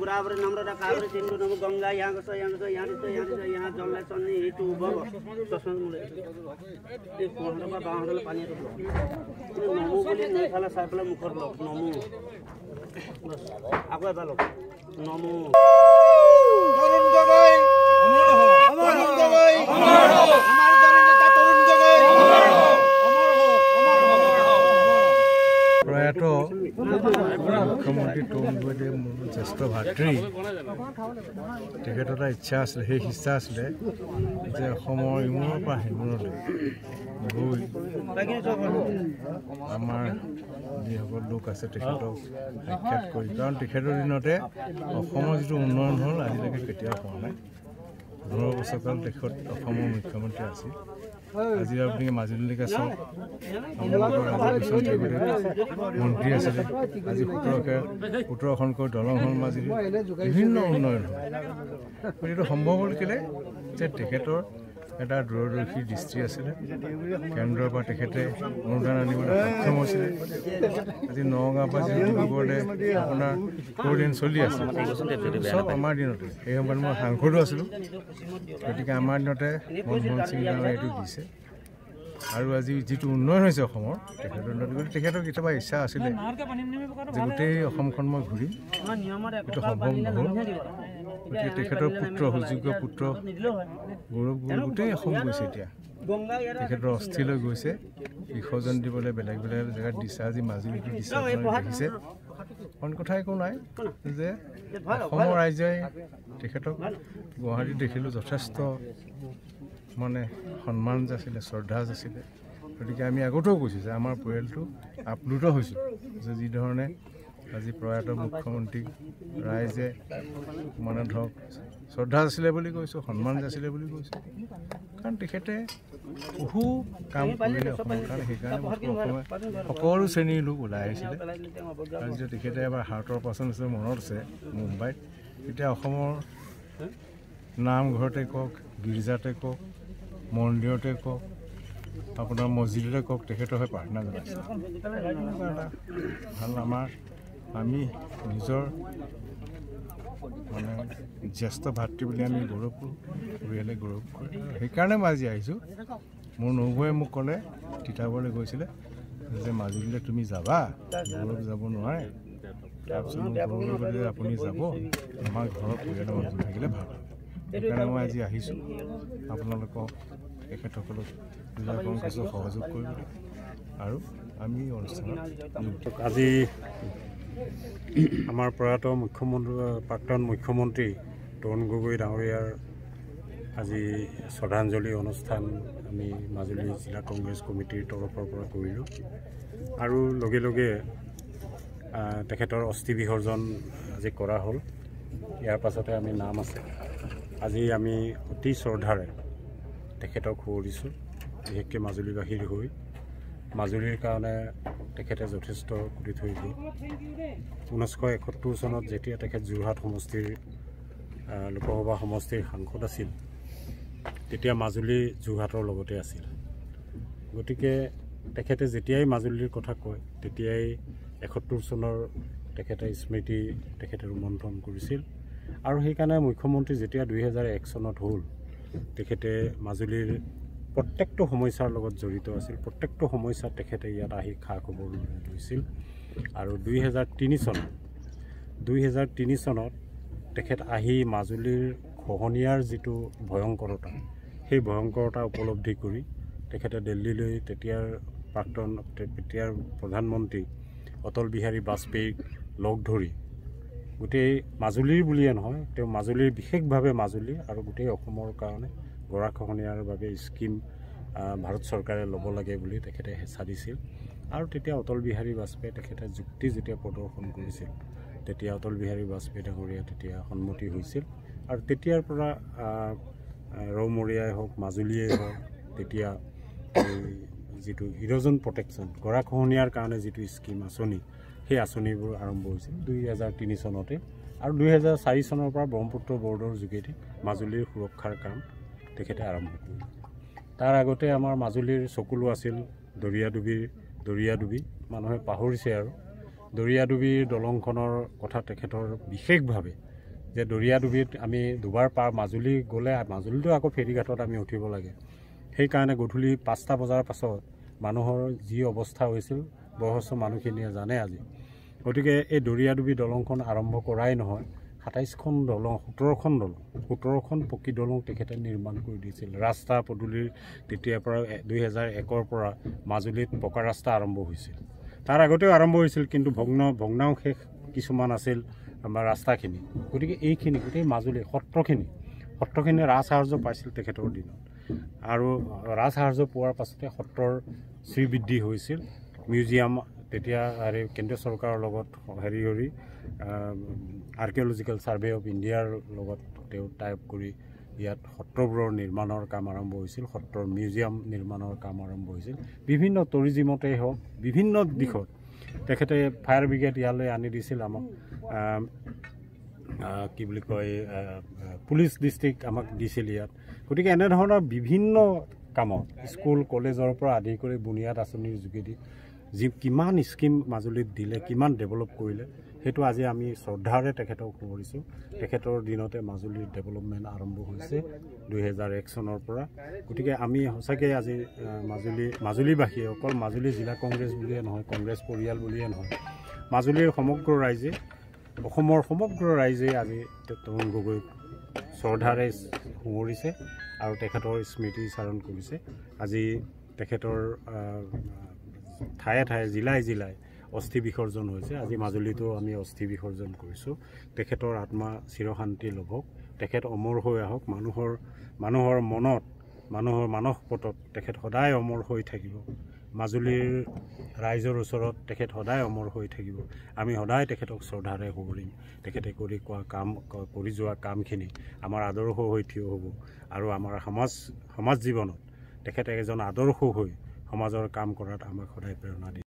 गुराबर नम्रता काबर सिन्धु नमु गंगा यहाँ छ यहाँ जललाई चन्ने हेतु उभव ससन मुले ए कोहरमा बाहरले पानी रुलो नमु बोली नेखाला सापला मुखर लो नमु बस आगो बालो नमु तरुण गगৈ अमर हो तरुण गगৈ अमर हो हमार जन नेता तरुण गगৈ अमर हो प्रयात मुख्यमंत्री तरुण गगৈ মোৰ জ্যেষ্ঠ ভাতৃ তেখেতৰ ইচ্ছা আছিল সেই ইচ্ছা আছিল যে অসমৰ ইমূৰৰ পৰা সিমূৰলৈ গৈ আমাৰ যিসকল লোক আছে তেখেতক সাক্ষাৎ কৰি কাৰণ তেখেতৰ দিনতে অসমৰ যিটো উন্নয়ন হ'ল আজিলৈকে কেতিয়াও হোৱা নাই 15 বছৰকাল তেখেত অসমৰ মুখ্যমন্ত্ৰী আছিল আজি আপুনি মাজুলীলৈকে চাওক মন্ত্ৰী আছিলে আজি 17খনকৈ দলং হ'ল মাজুলী বিভিন্ন উন্নয়ন হ'ল এইটো সম্ভৱ হ'ল কেলে যে তেখেতৰ এটা দূৰদৰ্শী দৃষ্টি আছিলে কেন্দ্ৰৰ পৰা তেখেতে অনুদান আনিবলৈ সক্ষম হৈছিলে আজি নগাঁৱৰ পৰা ডিব্ৰুগড়লৈ আপোনাৰ কোৰ্ডিন চলি আছে চব আমাৰ দিনতে এই সময়ত মই সাংসদো আছিলোঁ গতিকে আমাৰ দিনতে মনমোহন সিং ডাঙৰীয়াই এইটো দিছে আৰু আজি যিটো উন্নয়ন হৈছে অসমৰ তেখেতৰ কেতিয়াবা ইচ্ছা আছিলে যে গোটেই অসমখন মই ঘূৰিম এইটো সম্ভৱ নহ'ল গতিকে তেখেতৰ পুত্ৰ সুযোগ্য পুত্ৰ গৌৰৱ গগৈ গোটেই অসম গৈছে এতিয়া তেখেতৰ অস্থিলৈ গৈছে বিসৰ্জন দিবলৈ বেলেগ বেলেগ জেগাত দিছে আজি মাজুলীটো দিছে দেখিছে অইন কথা একো নাই যে অসমৰ ৰাইজে তেখেতক গুৱাহাটীত দেখিলোঁ যথেষ্ট মানে সন্মান যাছিলে শ্ৰদ্ধা যাছিলে গতিকে আমি আগতেও কৈছোঁ যে আমাৰ পৰিয়ালটো আপ্লুত হৈছোঁ যে যি ধৰণে আজি প্ৰয়াত মুখ্যমন্ত্ৰী ৰাইজে মানে ধৰক শ্ৰদ্ধা আছিলে বুলি কৈছোঁ সন্মান যাছিলে বুলি কৈছোঁ কাৰণ তেখেতে বহু কাম কৰিলে অসমৰ কাৰণে সেইকাৰণে সকলো শ্ৰেণীৰ লোক ওলাই আহিছিলে আৰু যেতিয়া তেখেতে এবাৰ হাৰ্টৰ অপাৰেশ্যন হৈছে মনত আছে মুম্বাইত তেতিয়া অসমৰ নামঘৰতে কওক গীৰ্জাতে কওক মন্দিৰতে কওক আপোনাৰ মছজিদতে কওক তেখেতৰ হৈ প্ৰাৰ্থনা জনাইছে ভাল আমি নিজৰ মানে জ্যেষ্ঠ ভাতৃ বুলি আমি গৌৰৱ কৰোঁ পৰিয়ালে গৌৰৱ কৰে সেইকাৰণে মই আজি আহিছোঁ মোৰ নবৌৱে মোক ক'লে তিতাবৰলৈ গৈছিলে যে মাজুলীলৈ তুমি যাবা গৌৰৱ যাব নোৱাৰে তাৰপিছত মোক গৌৰৱ ক'লে আপুনি যাব আমাৰ ঘৰৰ পৰিয়ালৰ মানুহ থাকিলে ভাল সেইকাৰণে মই আজি আহিছোঁ আপোনালোকক তেখেতসকলক কিছু সহযোগ কৰিবলৈ আৰু আমি অনুষ্ঠানত আজি আমাৰ প্ৰয়াত প্ৰাক্তন মুখ্যমন্ত্ৰী তৰুণ গগৈ ডাঙৰীয়াৰ আজি শ্ৰদ্ধাঞ্জলি অনুষ্ঠান আমি মাজুলী জিলা কংগ্ৰেছ কমিটিৰ তৰফৰ পৰা কৰিলোঁ আৰু লগে লগে তেখেতৰ অস্থি বিসৰ্জন আজি কৰা হ'ল ইয়াৰ পাছতে আমি নাম আছে আজি আমি অতি শ্ৰদ্ধাৰে তেখেতক সুঁৱৰিছোঁ বিশেষকৈ মাজুলীবাসীৰ হৈ মাজুলীৰ কাৰণে তেখেতে যথেষ্ট কৰি থৈ গ'ল 1971 চনত যেতিয়া তেখেত যোৰহাট সমষ্টিৰ লোকসভা সমষ্টিৰ সাংসদ আছিল তেতিয়া মাজুলী যোৰহাটৰ লগতে আছিল গতিকে তেখেতে যেতিয়াই মাজুলীৰ কথা কয় তেতিয়াই 71 চনৰ তেখেতে স্মৃতি তেখেতে ৰোমন্থন কৰিছিল আৰু সেইকাৰণে মুখ্যমন্ত্ৰী যেতিয়া 2001 চনত হ'ল তেখেতে মাজুলীৰ প্ৰত্যেকটো সমস্যাৰ লগত জড়িত আছিল প্ৰত্যেকটো সমস্যা তেখেতে ইয়াত আহি খা খবৰ লৈছিল আৰু 2003 চনত তেখেত আহি মাজুলীৰ খহনীয়াৰ যিটো ভয়ংকৰতা সেই ভয়ংকৰতা উপলব্ধি কৰি তেখেতে দিল্লীলৈ তেতিয়াৰ প্ৰধানমন্ত্ৰী অটল বিহাৰী বাজপেয়ীক লগ ধৰি গোটেই মাজুলীৰ বুলিয়ে নহয় তেওঁ মাজুলীৰ বিশেষভাৱে মাজুলী আৰু গোটেই অসমৰ কাৰণে গৰাখহনীয়াৰ বাবে স্কিম ভাৰত চৰকাৰে ল'ব লাগে বুলি তেখেতে হেঁচা দিছিল আৰু তেতিয়া অটল বিহাৰী বাজপেয়ীয়ে তেখেতে যুক্তি যেতিয়া প্ৰদৰ্শন কৰিছিল তেতিয়া অটল বিহাৰী বাজপেয়ী ডাঙৰীয়া তেতিয়া সন্মতি হৈছিল আৰু তেতিয়াৰ পৰা ৰৌমৰীয়াই হওক মাজুলীয়েই হওক তেতিয়া যিটো ইৰোজন প্ৰটেকশ্যন গৰাখহনীয়াৰ কাৰণে যিটো স্কিম আঁচনি সেই আঁচনিবোৰ আৰম্ভ হৈছিল 2003 চনতে আৰু 2004 চনৰ পৰা ব্ৰহ্মপুত্ৰ বৰ্ডৰ যোগেদি মাজুলীৰ সুৰক্ষাৰ কাম তেখেতে আৰম্ভ কৰিলে তাৰ আগতে আমাৰ মাজুলীৰ চকুলো আছিল দৰিয়াডুবি মানুহে পাহৰিছে আৰু দৰিয়াডুবিৰ দলংখনৰ কথা তেখেতৰ বিশেষভাৱে যে দৰিয়াডুবিত আমি দুবাৰ পাৰ মাজুলী গ'লে মাজুলীতো আকৌ ফেৰীঘাটত আমি উঠিব লাগে সেইকাৰণে গধূলি 5টা বজাৰ পাছত মানুহৰ যি অৱস্থা হৈছিল বয়সস্থ মানুহখিনিয়ে জানে আজি গতিকে এই দৰিয়াডুবি দলংখন আৰম্ভ কৰাই নহয় 27খন দলং 17খন পকী দলং তেখেতে নিৰ্মাণ কৰি দিছিল ৰাস্তা পদূলিৰ তেতিয়াৰ পৰা 2001ৰ পৰা মাজুলীত পকা ৰাস্তা আৰম্ভ হৈছিল তাৰ আগতেও আৰম্ভ হৈছিল কিন্তু ভগ্নাৱশেষ কিছুমান আছিল আমাৰ ৰাস্তাখিনি গতিকে এইখিনি গোটেই মাজুলী সত্ৰখিনি ৰাজসাহাৰ্য পাইছিল তেখেতৰ দিনত আৰু ৰাজসাহাৰ্য পোৱাৰ পাছতে সত্ৰৰ শ্ৰীবৃদ্ধি হৈছিল মিউজিয়াম তেতিয়া কেন্দ্ৰীয় চৰকাৰৰ লগত কৰি আৰ্কিঅলজিকেল ছাৰ্ভে অফ ইণ্ডিয়াৰ লগত তেওঁ টাইপ কৰি ইয়াত সত্ৰবোৰৰ নিৰ্মাণৰ কাম আৰম্ভ হৈছিল সত্ৰৰ মিউজিয়াম নিৰ্মাণৰ কাম আৰম্ভ হৈছিল বিভিন্ন টুৰিজিমতেই হওক বিভিন্ন দিশত তেখেতে ফায়াৰ ব্ৰিগেড ইয়ালৈ আনি দিছিল আমাক কি বুলি কয় পুলিচ ডিষ্ট্ৰিক্ট আমাক দিছিল ইয়াত গতিকে এনেধৰণৰ বিভিন্ন কামত স্কুল কলেজৰ পৰা আদি কৰি বুনিয়াদ আঁচনিৰ যোগেদি যি কিমান স্কিম মাজুলীত দিলে কিমান ডেভেলপ কৰিলে সেইটো আজি আমি শ্ৰদ্ধাৰে তেখেতক সোঁৱৰিছোঁ তেখেতৰ দিনতে মাজুলীৰ ডেভেলপমেণ্ট আৰম্ভ হৈছে 2001 চনৰ পৰা গতিকে আমি সঁচাকৈ আজি মাজুলীবাসীয়ে অকল মাজুলী জিলা কংগ্ৰেছ বুলিয়ে নহয় কংগ্ৰেছ পৰিয়াল বুলিয়ে নহয় মাজুলীৰ সমগ্ৰ ৰাইজে অসমৰ সমগ্ৰ ৰাইজে আজি তৰুণ গগৈক শ্ৰদ্ধাৰে সোঁৱৰিছে আৰু তেখেতৰ স্মৃতি চাৰণ কৰিছে আজি তেখেতৰ ঠায়ে ঠায়ে জিলাই অস্থি বিসৰ্জন হৈছে আজি মাজুলীতো আমি অস্থি বিসৰ্জন কৰিছোঁ তেখেতৰ আত্মা চিৰশান্তি লভক তেখেত অমৰ হৈ আহক মানুহৰ মনত মানুহৰ মানসপটত তেখেত সদায় অমৰ হৈ থাকিব মাজুলীৰ ৰাইজৰ ওচৰত তেখেত সদায় অমৰ হৈ থাকিব আমি সদায় তেখেতক শ্ৰদ্ধাৰে সোঁৱৰিম তেখেতে কৰি যোৱা কামখিনি আমাৰ আদৰ্শ হৈ থিয় হ'ব আৰু আমাৰ সমাজ জীৱনত তেখেতে এজন আদৰ্শ হৈ সমাজৰ কাম কৰাত আমাক সদায় প্ৰেৰণা দিয়ে